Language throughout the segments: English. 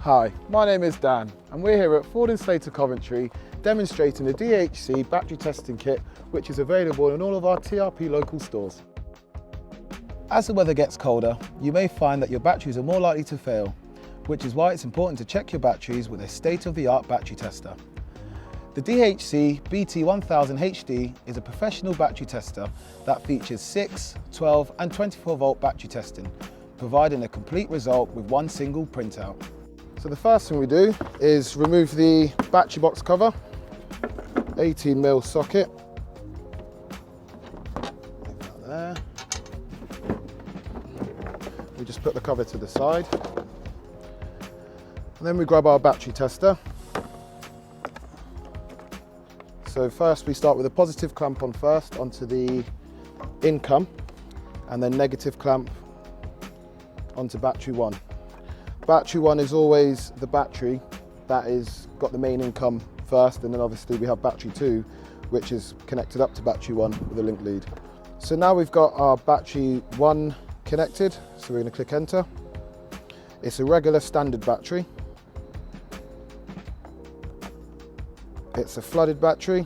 Hi, my name is Dan and we're here at Ford Slater Coventry demonstrating the DHC Battery Testing Kit, which is available in all of our TRP local stores. As the weather gets colder, you may find that your batteries are more likely to fail, which is why it's important to check your batteries with a state-of-the-art battery tester. The DHC BT1000 HD is a professional battery tester that features 6, 12 and 24 volt battery testing, providing a complete result with one single printout. So the first thing we do is remove the battery box cover, 18mm socket, like that there. We just put the cover to the side, and then we grab our battery tester. So first we start with a positive clamp on first onto the income, and then negative clamp onto battery 1. Battery 1 is always the battery that is got the main income first, and then obviously we have battery 2 which is connected up to battery 1 with a link lead. So now we've got our battery 1 connected, so we're going to click enter. It's a regular standard battery. It's a flooded battery,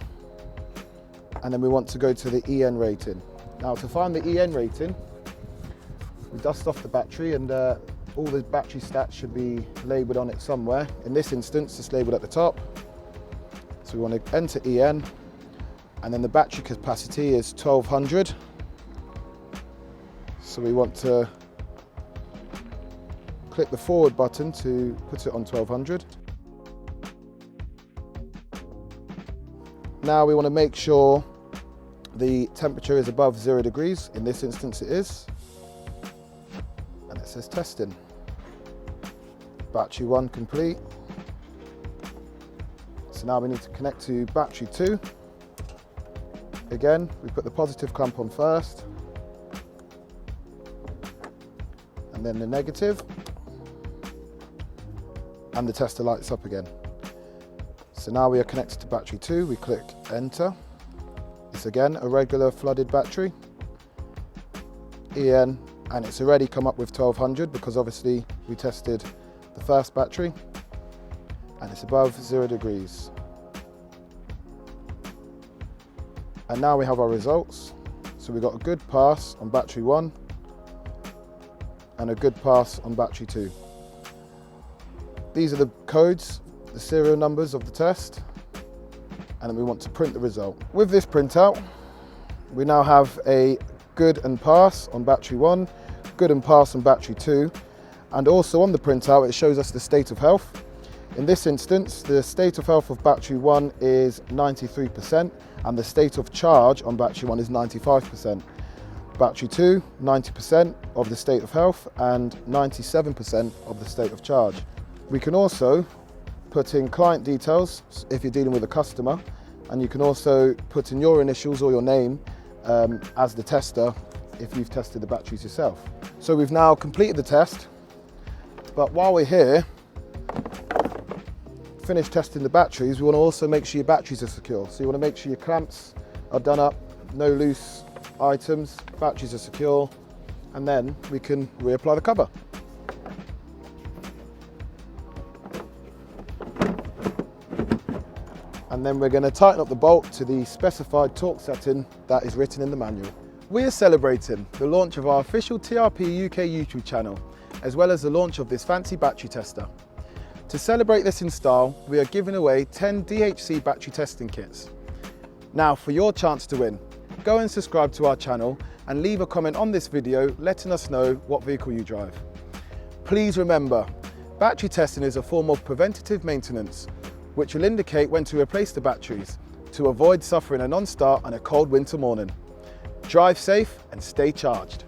and then we want to go to the EN rating. Now to find the EN rating, we dust off the battery, and all the battery stats should be labelled on it somewhere. In this instance, it's labelled at the top. So we want to enter EN, and then the battery capacity is 1200. So we want to click the forward button to put it on 1200. Now we want to make sure the temperature is above 0 degrees. In this instance it is. And it says testing. Battery 1 complete. So now we need to connect to battery 2. Again, we put the positive clamp on first, and then the negative, and the tester lights up again. So now we are connected to battery 2, we click enter. It's again a regular flooded battery, EN, and it's already come up with 1200 because obviously we tested the first battery, and it's above 0 degrees. And now we have our results. So we got a good pass on battery 1 and a good pass on battery 2. These are the codes, the serial numbers of the test, and then we want to print the result. With this printout, we now have a good and pass on battery 1, good and pass on battery 2, and also on the printout it shows us the state of health. In this instance, the state of health of battery 1 is 93%, and the state of charge on battery 1 is 95%. Battery 2, 90% of the state of health and 97% of the state of charge. We can also put in client details if you're dealing with a customer, and you can also put in your initials or your name as the tester if you've tested the batteries yourself. So we've now completed the test, but while we're here, finished testing the batteries, we want to also make sure your batteries are secure. So you want to make sure your clamps are done up, no loose items, batteries are secure, and then we can reapply the cover. And then we're going to tighten up the bolt to the specified torque setting that is written in the manual. We are celebrating the launch of our official TRP UK YouTube channel, as well as the launch of this fancy battery tester. To celebrate this in style, we are giving away 10 DHC battery testing kits. Now for your chance to win, go and subscribe to our channel and leave a comment on this video letting us know what vehicle you drive. Please remember, battery testing is a form of preventative maintenance, which will indicate when to replace the batteries to avoid suffering a non-start on a cold winter morning. Drive safe and stay charged.